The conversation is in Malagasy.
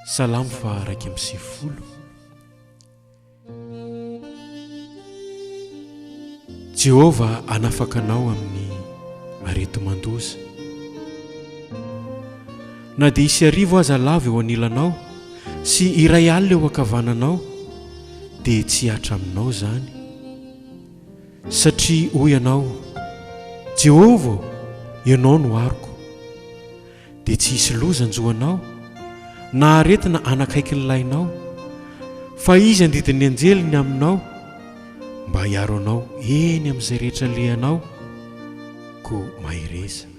Salamo fa raiky amby sivifolo. Jehova anafaka anao amin'ny areti-mandoza. Na dia isy arivo aza lava eo anilanao sy iray alina eo ankavananao dia tsy hatra aminao zany, satria hoy ianao Jehova ianao no aroko, dia tsy hisy loza anjoanao na aretina anakaiky ny lainao, fa izy andidin'ny anjeliny aminao mba hiaro anao eny amin'izay rehetra lehanao ko mahireza.